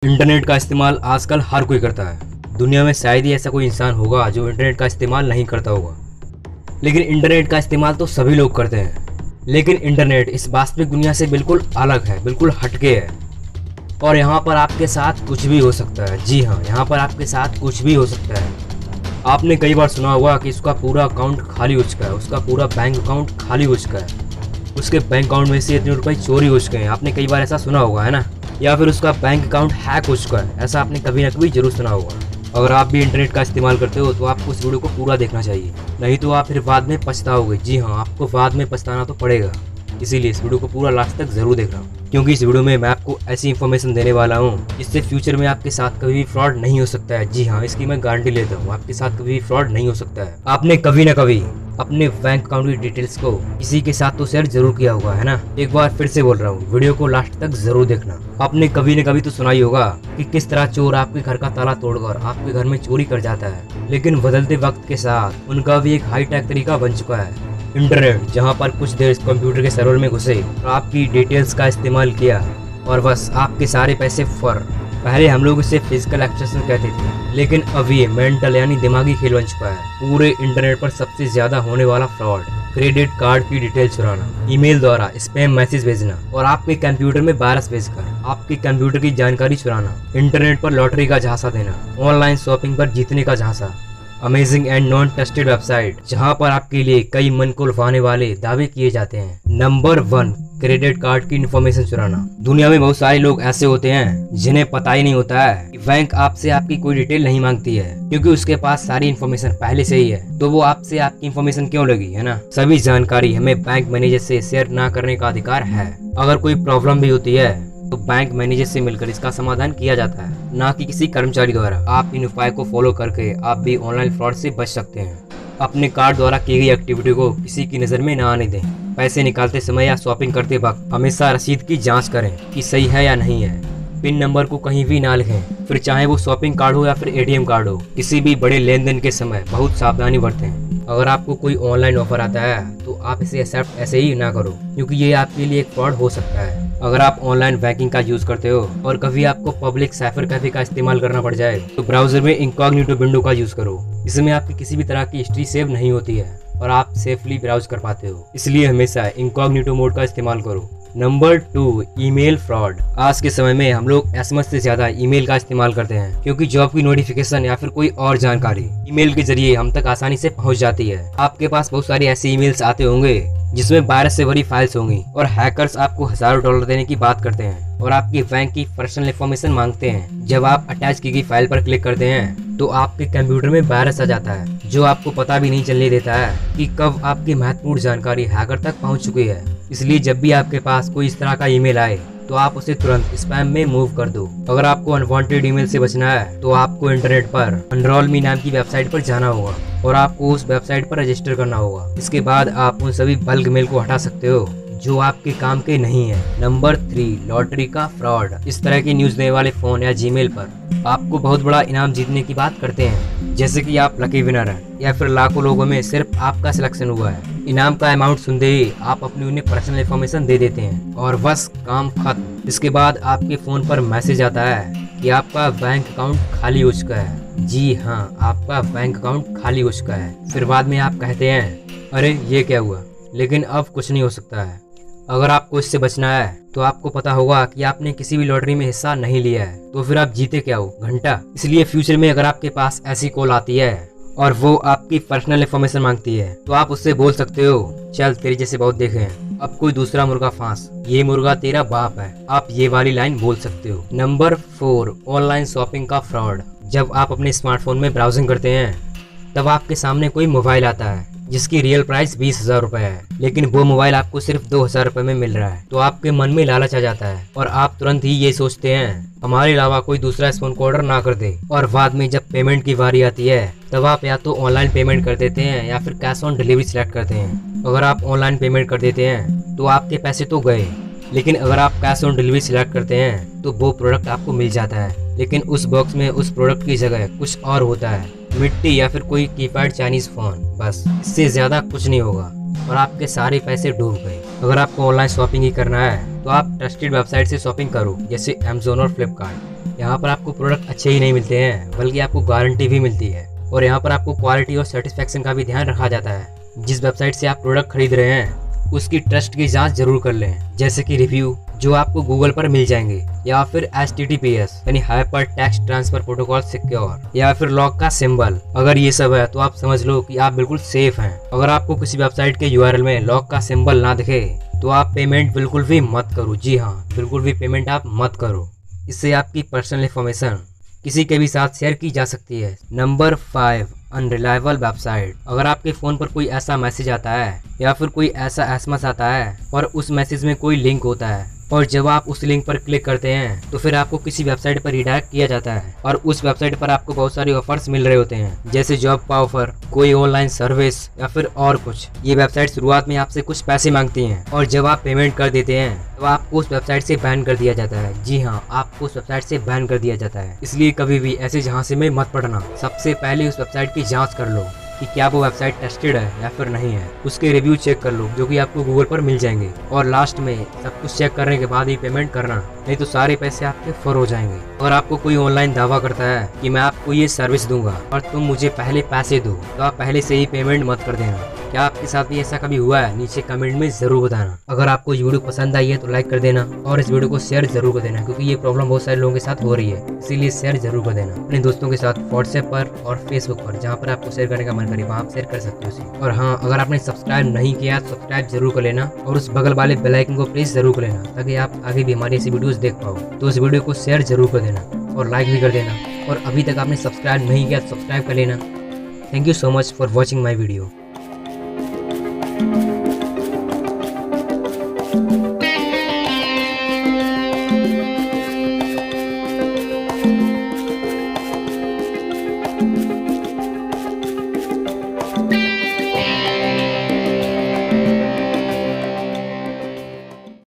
Internet का इस्तेमाल आजकल हर कोई करता है। दुनिया में शायद ही ऐसा कोई इंसान होगा जो इंटरनेट का इस्तेमाल नहीं करता होगा। लेकिन इंटरनेट का इस्तेमाल तो सभी लोग करते हैं। लेकिन इंटरनेट इस वास्तविक दुनिया से बिल्कुल अलग है, बिल्कुल हटके है। और यहाँ पर आपके साथ कुछ भी हो सकता है। जी हाँ, यहाँ पर आपके साथ कुछ भी हो सकता है। आपने कई बार सुना होगा कि उसका पूरा अकाउंट खाली हो चुका है, उसका पूरा बैंक अकाउंट खाली हो चुका है, उसके बैंक अकाउंट में से इतने रुपए चोरी हो चुके हैं। आपने कई बार ऐसा सुना होगा, है ना? या फिर उसका बैंक अकाउंट हैक हो चुका है, ऐसा आपने कभी ना कभी जरूर सुना होगा। अगर आप भी इंटरनेट का इस्तेमाल करते हो तो आपको इस वीडियो को पूरा देखना चाहिए, नहीं तो आप फिर बाद में पछताओगे। जी हाँ, आपको बाद में पछताना तो पड़ेगा। इसीलिए इस वीडियो को पूरा लास्ट तक जरूर देखना, क्योंकि इस वीडियो में मैं आपको ऐसी इन्फॉर्मेशन देने वाला हूँ जिससे फ्यूचर में आपके साथ कभी भी फ्रॉड नहीं हो सकता है। जी हाँ, इसकी मैं गारंटी लेता हूँ, आपके साथ कभी भी फ्रॉड नहीं हो सकता है। आपने कभी ना कभी अपने बैंक अकाउंट की डिटेल्स को किसी के साथ तो शेयर जरूर किया होगा, है ना? एक बार फिर से बोल रहा हूँ, वीडियो को लास्ट तक जरूर देखना। आपने कभी न कभी तो सुना ही होगा कि किस तरह चोर आपके घर का ताला तोड़कर आपके घर में चोरी कर जाता है। लेकिन बदलते वक्त के साथ उनका भी एक हाईटेक तरीका बन चुका है, इंटरनेट, जहाँ पर कुछ देर कंप्यूटर के सर्वर में घुसे और आपकी डिटेल्स का इस्तेमाल किया और बस आपके सारे पैसे फर। पहले हम लोग इसे फिजिकल एक्सेशन कहते थे, लेकिन अब ये मेंटल यानी दिमागी खेल बन चुका है। पूरे इंटरनेट पर सबसे ज्यादा होने वाला फ्रॉड, क्रेडिट कार्ड की डिटेल चुराना, ईमेल द्वारा स्पैम मैसेज भेजना और आपके कंप्यूटर में वायरस भेजकर आपके कंप्यूटर की जानकारी चुराना, इंटरनेट पर लॉटरी का झांसा देना, ऑनलाइन शॉपिंग पर जीतने का झांसा, amazing and non trusted website जहां पर आपके लिए कई मन को लुभाने वाले दावे किए जाते हैं। नंबर 1, क्रेडिट कार्ड की इन्फॉर्मेशन चुराना। दुनिया में बहुत सारे लोग ऐसे होते हैं जिन्हें पता ही नहीं होता है कि बैंक आपसे आपकी कोई डिटेल नहीं मांगती है, क्योंकि उसके पास सारी इन्फॉर्मेशन पहले से ही है। तो वो आपसे आपकी इन्फॉर्मेशन क्यों लगी, है ना? सभी जानकारी हमें बैंक मैनेजर से शेयर ना करने का अधिकार है। अगर कोई प्रॉब्लम भी होती है तो बैंक मैनेजर से मिलकर इसका समाधान किया जाता है, ना कि किसी कर्मचारी द्वारा। आप इन उपाय को फॉलो करके आप भी ऑनलाइन फ्रॉड से बच सकते हैं। अपने कार्ड द्वारा की गई एक्टिविटी को किसी की नजर में न आने दें। पैसे निकालते समय या शॉपिंग करते वक्त हमेशा रसीद की जांच करें कि सही है या नहीं है। पिन नंबर को कहीं भी ना लिखें, फिर चाहे वो शॉपिंग कार्ड हो या फिर एटीएम कार्ड हो। किसी भी बड़े लेन देन के समय बहुत सावधानी बरतें। अगर आपको कोई ऑनलाइन ऑफर आता है तो आप इसे एक्सेप्ट ऐसे ही ना करो, क्योंकि ये आपके लिए एक फ्रॉड हो सकता है। अगर आप ऑनलाइन बैंकिंग का यूज करते हो और कभी आपको पब्लिक साइफर कैफे का इस्तेमाल करना पड़ जाए तो ब्राउजर में इनकॉग्निटो विंडो का यूज करो। इसमें आपकी किसी भी तरह की हिस्ट्री सेव नहीं होती है और आप सेफली ब्राउज कर पाते हो, इसलिए हमेशा इनकॉग्निटो मोड का इस्तेमाल करो। Number 2, email fraud. आज के समय में हम लोग एसएमएस से ज्यादा ईमेल का इस्तेमाल करते हैं, क्योंकि जॉब की नोटिफिकेशन या फिर कोई और जानकारी ईमेल के जरिए हम तक आसानी से पहुंच जाती है। आपके पास बहुत सारे ऐसे ईमेल्स आते होंगे जिसमें वायरस से भरी फाइल्स होंगी और हैकर्स आपको हजारों डॉलर देने की बात करते हैं और आपकी बैंक की पर्सनल इंफॉर्मेशन मांगते हैं। जब आप अटैच की गई फाइल पर क्लिक करते हैं तो आपके कंप्यूटर में वायरस आ जाता है, जो आपको पता भी नहीं चलने देता है कि कब आपकी महत्वपूर्ण जानकारी हैकर तक पहुंच चुकी है। इसलिए जब भी आपके पास कोई इस तरह का ईमेल आए तो आप उसे तुरंत स्पैम में मूव कर दो। अगर आपको अनवांटेड ईमेल से बचना है तो आपको इंटरनेट पर एनरोल मी नाम की वेबसाइट पर जाना होगा और आपको उस वेबसाइट पर रजिस्टर करना होगा। इसके बाद आप उन सभी बल्क मेल को हटा सकते हो जो आपके काम के नहीं है। नंबर 3, लॉटरी का फ्रॉड। इस तरह की न्यूज देने वाले फोन या जीमेल पर आपको बहुत बड़ा इनाम जीतने की बात करते हैं, जैसे कि आप लकी विनर हैं या फिर लाखों लोगों में सिर्फ आपका सिलेक्शन हुआ है। इनाम का अमाउंट सुनते ही आप अपनी उन्हें पर्सनल इंफॉर्मेशन दे देते हैं और बस काम खत्म। इसके बाद आपके फोन पर मैसेज आता है कि आपका बैंक अकाउंट खाली हो चुका है। जी हाँ, आपका बैंक अकाउंट खाली हो चुका है। फिर बाद में आप कहते हैं, अरे ये क्या हुआ? लेकिन अब कुछ नहीं हो सकता है। अगर आपको इससे बचना है तो आपको पता होगा कि आपने किसी भी लॉटरी में हिस्सा नहीं लिया है, तो फिर आप जीते क्या हो? घंटा। इसलिए फ्यूचर में अगर आपके पास ऐसी कॉल आती है और वो आपकी पर्सनल इंफॉर्मेशन मांगती है तो आप उससे बोल सकते हो, चल तेरे जैसे बहुत देखे हैं, अब कोई दूसरा मुर्गा फांस, ये मुर्गा तेरा बाप है। आप ये वाली लाइन बोल सकते हो। नंबर 4, ऑनलाइन शॉपिंग का फ्रॉड। जब आप अपने स्मार्टफोन में ब्राउजिंग करते हैं तब आपके सामने कोई मोबाइल आता है जिसकी रियल प्राइस 20,000 रुपए है, लेकिन वो मोबाइल आपको सिर्फ 2,000 रुपए में मिल रहा है। तो आपके मन में लालच आ जाता है और आप तुरंत ही ये सोचते हैं हमारे अलावा कोई दूसरा इस फोन को ऑर्डर ना कर दे। और बाद में जब पेमेंट की बारी आती है तब आप या तो ऑनलाइन पेमेंट कर देते हैं या फिर कैश ऑन डिलीवरी सिलेक्ट करते हैं। अगर आप ऑनलाइन पेमेंट कर देते हैं तो आपके पैसे तो गए, लेकिन अगर आप कैश ऑन डिलीवरी सिलेक्ट करते हैं तो वो प्रोडक्ट आपको मिल जाता है, लेकिन उस बॉक्स में उस प्रोडक्ट की जगह कुछ और होता है, मिट्टी या फिर कोई कीपैड चाइनीज फोन। बस इससे ज्यादा कुछ नहीं होगा और आपके सारे पैसे डूब गए। अगर आपको ऑनलाइन शॉपिंग ही करना है तो आप ट्रस्टेड वेबसाइट से शॉपिंग करो, जैसे अमेज़न और फ्लिपकार्ट। यहाँ पर आपको प्रोडक्ट अच्छे ही नहीं मिलते हैं, बल्कि आपको गारंटी भी मिलती है। और यहाँ पर आपको क्वालिटी और सेटिस्फेक्शन का भी ध्यान रखा जाता है। जिस वेबसाइट से आप प्रोडक्ट खरीद रहे हैं उसकी ट्रस्ट की जांच जरूर कर लें, जैसे कि रिव्यू जो आपको गूगल पर मिल जाएंगे, या फिर HTTPS यानी hyper text transfer protocol secure, या फिर लॉक का सिंबल। अगर ये सब है तो आप समझ लो कि आप बिल्कुल सेफ हैं। अगर आपको किसी वेबसाइट के URL में लॉक का सिंबल ना दिखे तो आप पेमेंट बिल्कुल भी मत करो। जी हाँ, बिल्कुल भी पेमेंट आप मत करो। इससे आपकी पर्सनल इंफॉर्मेशन किसी के भी साथ शेयर की जा सकती है। Number 5, unreliable website. अगर आपके फ़ोन पर कोई ऐसा मैसेज आता है या फिर कोई ऐसा SMS आता है और उस मैसेज में कोई लिंक होता है, और जब आप उस लिंक पर क्लिक करते हैं तो फिर आपको किसी वेबसाइट पर रिडायरेक्ट किया जाता है, और उस वेबसाइट पर आपको बहुत सारे ऑफर्स मिल रहे होते हैं, जैसे जॉब का ऑफर, कोई ऑनलाइन सर्विस या फिर और कुछ। ये वेबसाइट शुरुआत में आपसे कुछ पैसे मांगती हैं, और जब आप पेमेंट कर देते हैं तो आपको उस वेबसाइट से बैन कर दिया जाता है। जी हाँ, आपको उस वेबसाइट से बैन कर दिया जाता है। इसलिए कभी भी ऐसे झांसे में मत पड़ना। सबसे पहले उस वेबसाइट की जाँच कर लो कि क्या वो वेबसाइट टेस्टेड है या फिर नहीं है। उसके रिव्यू चेक कर लो जो कि आपको गूगल पर मिल जाएंगे, और लास्ट में सब कुछ चेक करने के बाद ही पेमेंट करना, नहीं तो सारे पैसे आपके फॉर हो जाएंगे। अगर आपको कोई ऑनलाइन दावा करता है कि मैं आपको ये सर्विस दूंगा और तुम मुझे पहले पैसे दो, तो आप पहले से ही पेमेंट मत कर देना। क्या आपके साथ भी ऐसा कभी हुआ है? नीचे कमेंट में जरूर बताना। अगर आपको ये वीडियो पसंद आई है तो लाइक कर देना, और इस वीडियो को शेयर जरूर कर देना, क्योंकि ये प्रॉब्लम बहुत सारे लोगों के साथ हो रही है। इसीलिए शेयर जरूर कर देना अपने दोस्तों के साथ, व्हाट्सएप पर और फेसबुक पर, जहाँ पर आपको शेयर करने का मन करे वहाँ आप शेयर कर सकते हो उसे। और हाँ, अगर आपने सब्सक्राइब नहीं किया तो सब्सक्राइब जरूर कर लेना, और उस बगल वाले बेल आइकन को प्रेस जरूर कर लेना, ताकि आप आगे भी हमारी ऐसी वीडियोस देख पाओ। तो इस वीडियो को शेयर जरूर कर देना और लाइक भी कर देना, और अभी तक आपने सब्सक्राइब नहीं किया तो सब्सक्राइब कर लेना। Thank you so much for watching my video.